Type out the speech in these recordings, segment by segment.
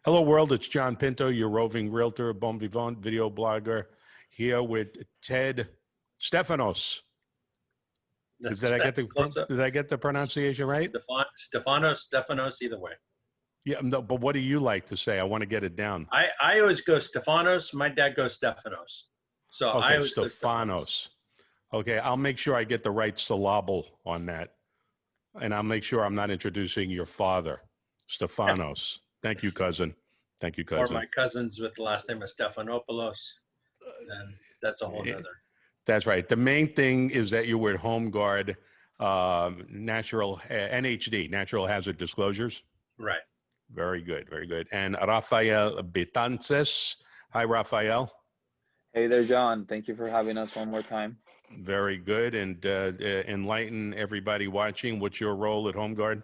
Hello, world. It's John Pinto, your roving realtor, bon vivant video blogger, here with Ted Stephanos. Did I get the pronunciation right? Stephanos, either way. Yeah, no, but what do you like to say? I want to get it down. I always go Stephanos. My dad goes Stephanos. So Okay, I always go Stephanos. Okay, I'll make sure I get the right syllable on that. And I'll make sure I'm not introducing your father, Stephanos. Thank you, cousin. Thank you, cousin. Or my cousins with the last name of Stephanopoulos. Then that's a whole nother. That's right. The main thing is that you were at HomeGuard, natural NHD, natural hazard disclosures. Right. Very good, very good. And Rafael Betances. Hi, Rafael. Hey there, John. Thank you for having us one more time. Very good. And enlighten everybody watching. What's your role at HomeGuard?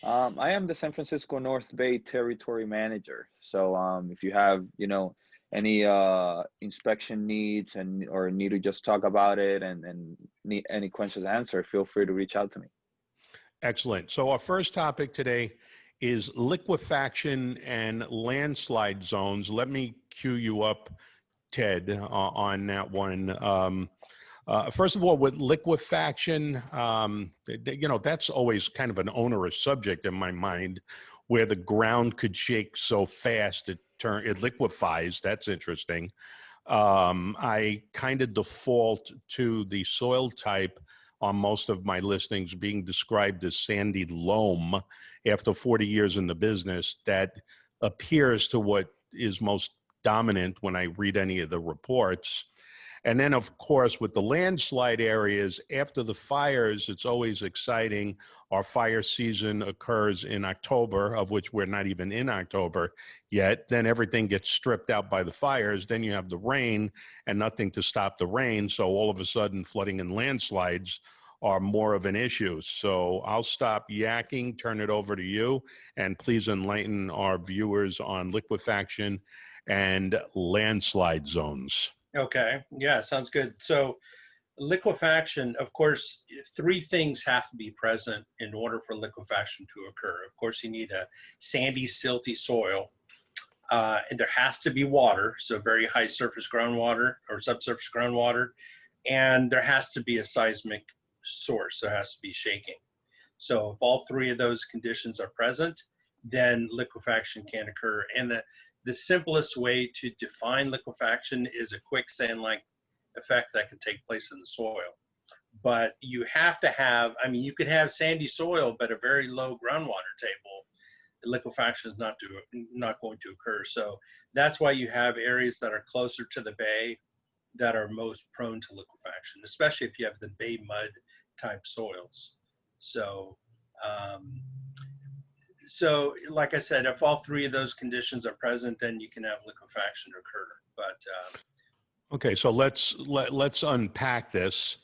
I am the San Francisco North Bay Territory Manager. So if you have, any inspection needs or need to just talk about it and need any questions answered, feel free to reach out to me. Excellent. So our first topic today is liquefaction and landslide zones. Let me cue you up, Ted, on that one. First of all, with liquefaction, that's always kind of an onerous subject in my mind, where the ground could shake so fast it liquefies. That's interesting. I kind of default to the soil type on most of my listings being described as sandy loam after 40 years in the business. That appears to what is most dominant when I read any of the reports. And then, of course, with the landslide areas, after the fires, it's always exciting. Our fire season occurs in October, of which we're not even in October yet. Then everything gets stripped out by the fires. Then you have the rain and nothing to stop the rain. So all of a sudden, flooding and landslides are more of an issue. So I'll stop yakking, turn it over to you, and please enlighten our viewers on liquefaction and landslide zones. Okay. Yeah, sounds good. So liquefaction, of course, three things have to be present in order for liquefaction to occur. Of course, you need a sandy, silty soil. And there has to be water, so very high surface groundwater or subsurface groundwater. And there has to be a seismic source. There has to be shaking. So if all three of those conditions are present, then liquefaction can occur. And the simplest way to define liquefaction is a quicksand-like effect that can take place in the soil. But you have to have, you could have sandy soil, but a very low groundwater table. Liquefaction is not going to occur. So that's why you have areas that are closer to the bay that are most prone to liquefaction, especially if you have the bay mud type soils. So like I said, if all three of those conditions are present, then you can have liquefaction occur. But okay, so let's unpack this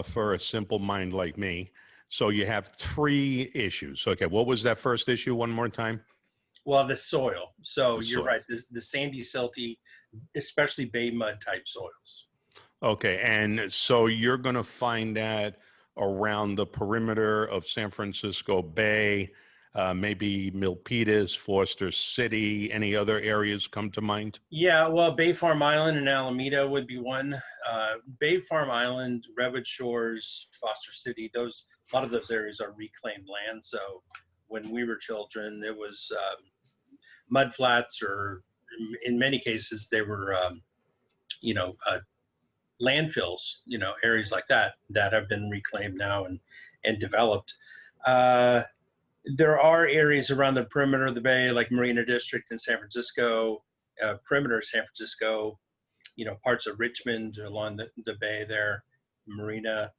for a simple mind like me. So you have three issues. Okay, what was that first issue one more time? Well, the soil. So you're right, the sandy, silty, especially bay mud type soils. Okay, and so you're going to find that around the perimeter of San Francisco Bay, maybe Milpitas, Foster City, any other areas come to mind? Yeah, well, Bay Farm Island and Alameda would be one. Bay Farm Island, Redwood Shores, Foster City, a lot of those areas are reclaimed land. So when we were children, it was mud flats, or in many cases, they were, landfills, areas like that have been reclaimed now and developed. There are areas around the perimeter of the bay, like Marina District in San Francisco, perimeter of San Francisco, parts of Richmond along the bay there, Marina.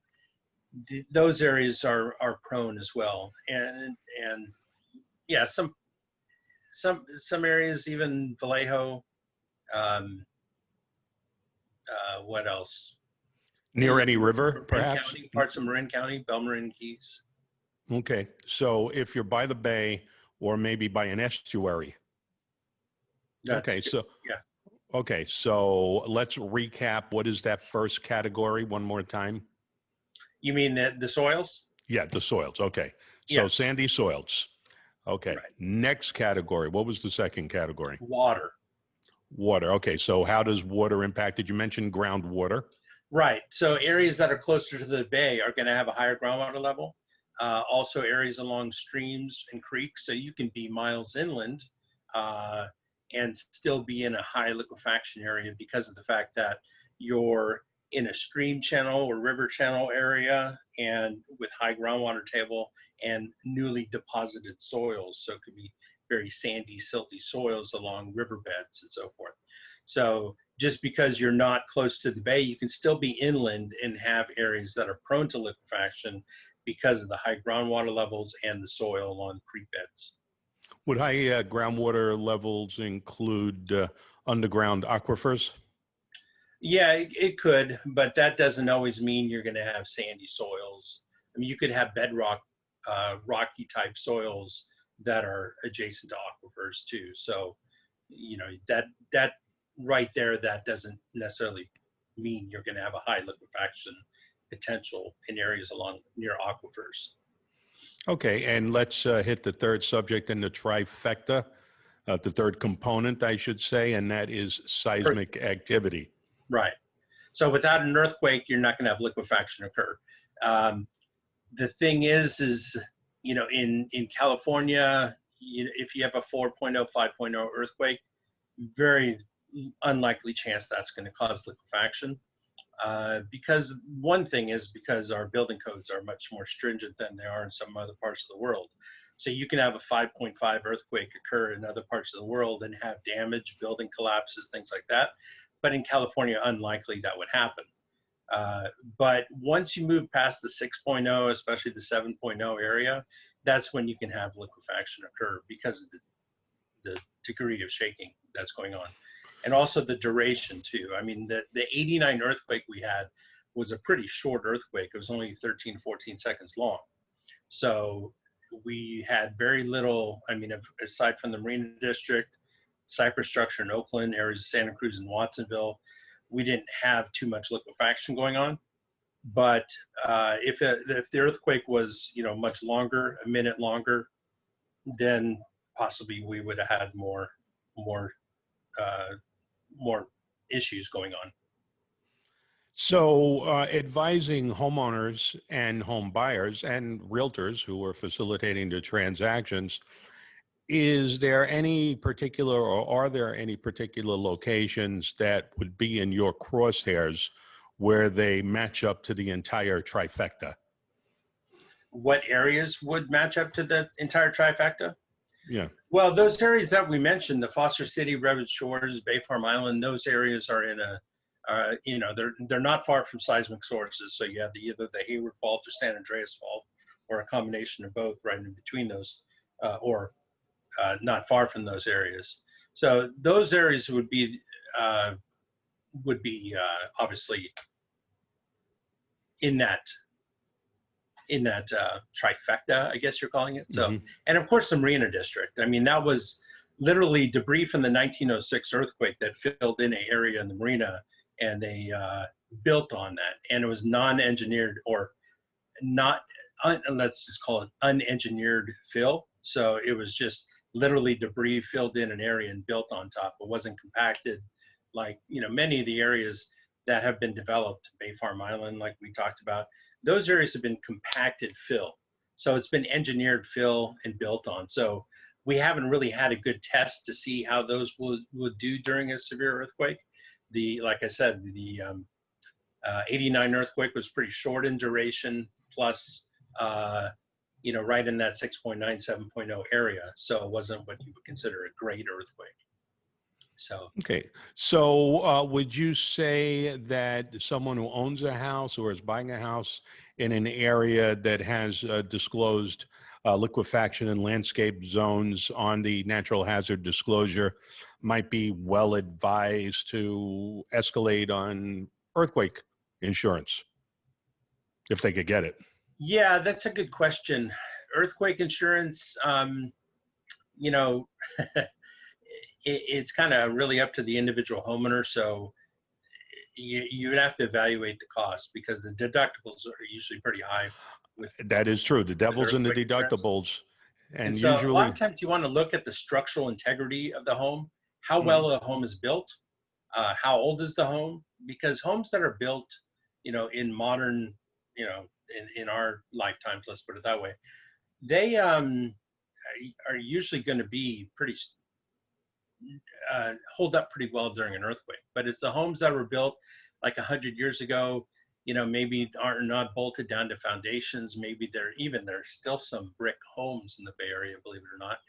Those areas are prone as well. And yeah, some areas, even Vallejo. What else? Near any river, perhaps? County, parts of Marin County, Belmarin Keys. Okay, so if you're by the bay or maybe by an estuary. Okay, so let's recap. What is that first category one more time? You mean the soils? Yeah, the soils. Okay, so sandy soils. Okay. Right. Next category. What was the second category? Water. Water. Okay. So how does water impact? Did you mention groundwater? Right. So areas that are closer to the bay are going to have a higher groundwater level. Also areas along streams and creeks. So you can be miles inland uh, and still be in a high liquefaction area because of the fact that you're in a stream channel or river channel area and with high groundwater table and newly deposited soils. So it could be very sandy, silty soils along riverbeds and so forth. So just because you're not close to the bay, you can still be inland and have areas that are prone to liquefaction because of the high groundwater levels and the soil along the creek beds. Would high groundwater levels include underground aquifers? Yeah, it could, but that doesn't always mean you're going to have sandy soils. I mean, you could have bedrock, rocky type soils that are adjacent to aquifers too. So, you know, that right there, that doesn't necessarily mean you're going to have a high liquefaction potential in areas along near aquifers. Okay, and let's hit the third subject in the trifecta, the third component, I should say, and that is seismic activity. Right. So without an earthquake, you're not going to have liquefaction occur. The thing is, you know, in California, if you have a 4.0, 5.0 earthquake, very unlikely chance that's going to cause liquefaction. Because one thing is because our building codes are much more stringent than they are in some other parts of the world. So you can have a 5.5 earthquake occur in other parts of the world and have damage, building collapses, things like that. But in California, unlikely that would happen. But once you move past the 6.0, especially the 7.0 area, that's when you can have liquefaction occur because of the degree of shaking that's going on. And also the duration too. I mean, the 89 earthquake we had was a pretty short earthquake. It was only 13, 14 seconds long. So we had very little, I mean, aside from the Marina District, Cypress Structure in Oakland, areas of Santa Cruz and Watsonville, we didn't have too much liquefaction going on. But if the earthquake was, you know, much longer, a minute longer, then possibly we would have had more issues going on. So advising homeowners and home buyers and realtors who are facilitating the transactions, is there any particular or are there any particular locations that would be in your crosshairs where they match up to the entire trifecta? What areas would match up to the entire trifecta? Yeah. Well, those areas that we mentioned, the Foster City, Redwood Shores, Bay Farm Island, those areas are in a, you know, they're not far from seismic sources. So you have either the Hayward Fault or San Andreas Fault, or a combination of both right in between those, or not far from those areas. So those areas would be obviously in that trifecta, I guess you're calling it. So, and of course the Marina District. I mean, that was literally debris from the 1906 earthquake that filled in an area in the Marina, and they built on that. And it was non-engineered or not, let's just call it unengineered fill. So it was just literally debris filled in an area and built on top. It wasn't compacted like, you know, many of the areas that have been developed, Bay Farm Island, like we talked about, those areas have been compacted fill. So it's been engineered fill and built on. So we haven't really had a good test to see how those would do during a severe earthquake. Like I said, the 89 earthquake was pretty short in duration, plus, you know, right in that 6.9, 7.0 area. So it wasn't what you would consider a great earthquake. So, okay. So would you say that someone who owns a house or is buying a house in an area that has disclosed liquefaction and landscape zones on the natural hazard disclosure might be well advised to escalate on earthquake insurance if they could get it? yeah, that's a good question. Earthquake insurance, you know, it's kind of really up to the individual homeowner. So you would have to evaluate the cost because the deductibles are usually pretty high. That is true. The devil's in the deductibles. And And so a lot usually, of times you want to look at the structural integrity of the home, how Mhm. well a home is built, how old is the home, because homes that are built, in modern, in our lifetimes, let's put it that way, they are usually going to be pretty hold up pretty well during an earthquake. But it's the homes that were built like 100 years ago, maybe are not bolted down to foundations. Maybe there's still some brick homes in the Bay Area, believe it or not,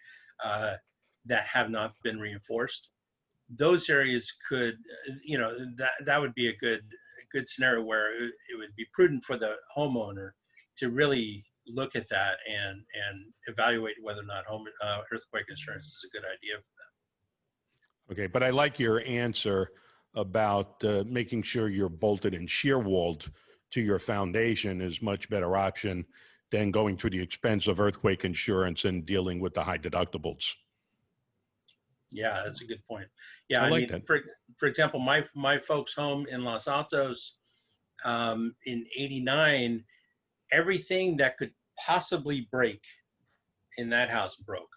that have not been reinforced. Those areas could, that would be a good scenario where it would be prudent for the homeowner to really look at that and evaluate whether or not earthquake insurance is a good idea. okay, but I like your answer about making sure you're bolted and shear walled to your foundation is much better option than going through the expense of earthquake insurance and dealing with the high deductibles. Yeah, that's a good point. Yeah, I I like mean, that. for example, my folks' home in Los Altos, in '89, everything that could possibly break in that house broke.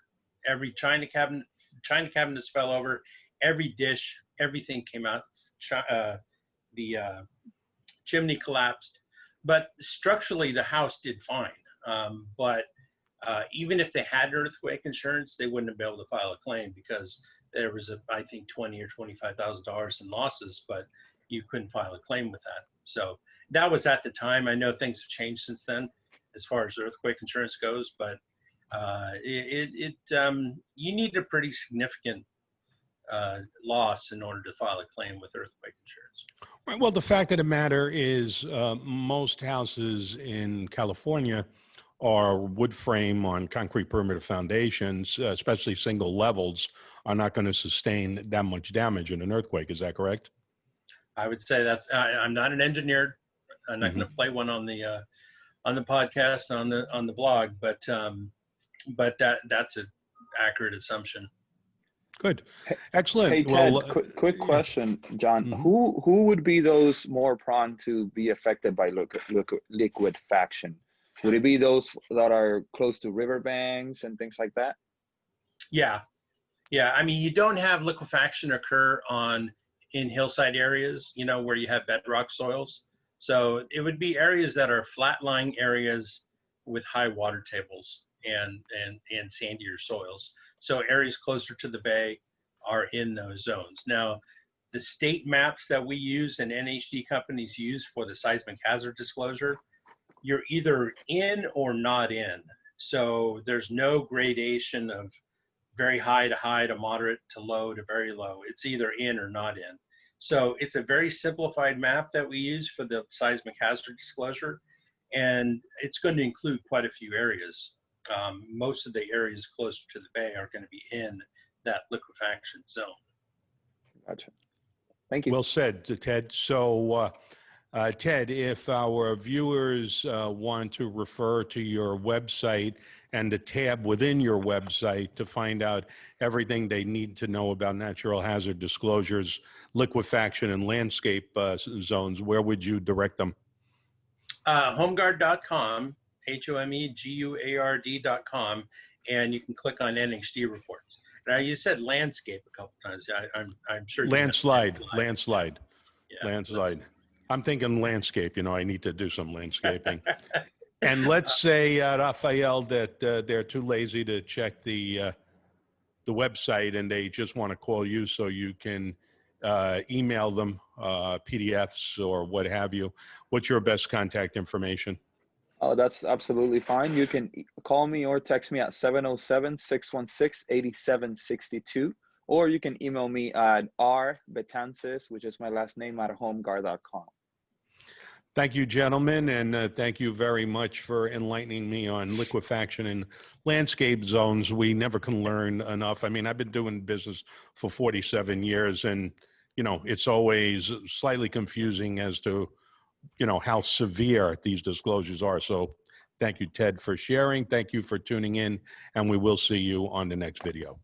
Every cabinets fell over, every dish, everything came out. The chimney collapsed, but structurally the house did fine. But even if they had earthquake insurance, they wouldn't have been able to file a claim because there was I think $20,000 or $25,000 in losses, but you couldn't file a claim with that. So that was at the time. I know things have changed since then as far as earthquake insurance goes, but you need a pretty significant loss in order to file a claim with earthquake insurance. Right, well, the fact of the matter is most houses in California are wood frame on concrete perimeter foundations, especially single levels, are not going to sustain that much damage in an earthquake. Is that correct? I would say I'm not an engineer. I'm not going to play one on the podcast on the blog, but that's an accurate assumption. Good, excellent. Hey Ted, Well, quick yeah. question, John. Mhm. Who would be those more prone to be affected by liquefaction? Would it be those that are close to riverbanks and things like that? Yeah. I mean, you don't have liquefaction occur in hillside areas, where you have bedrock soils. So it would be areas that are flat-lying areas with high water tables and sandier soils. So areas closer to the bay are in those zones. Now, the state maps that we use and NHD companies use for the seismic hazard disclosure, you're either in or not in. So there's no gradation of very high to moderate to low to very low. It's either in or not in. So it's a very simplified map that we use for the seismic hazard disclosure, and it's going to include quite a few areas. Most of the areas closer to the bay are going to be in that liquefaction zone. Gotcha. Thank you. Well said, Ted. So, Ted, if our viewers want to refer to your website and the tab within your website to find out everything they need to know about natural hazard disclosures, liquefaction, and landscape zones, where would you direct them? HomeGuard.com, HomeGuard.com, and you can click on NHD reports. Now, you said landscape a couple times. I'm sure. Landslide. I'm thinking landscape. I need to do some landscaping. And let's say, Rafael, that they're too lazy to check the website and they just want to call you, so you can email them PDFs or what have you. What's your best contact information? Oh, that's absolutely fine. You can call me or text me at 707-616-8762, or you can email me at Betances, which is my last name, at HomeGuard.com. Thank you, gentlemen, and thank you very much for enlightening me on liquefaction and landscape zones. We never can learn enough. I mean, I've been doing business for 47 years, and, it's always slightly confusing as to, how severe these disclosures are. So thank you, Ted, for sharing. Thank you for tuning in, and we will see you on the next video.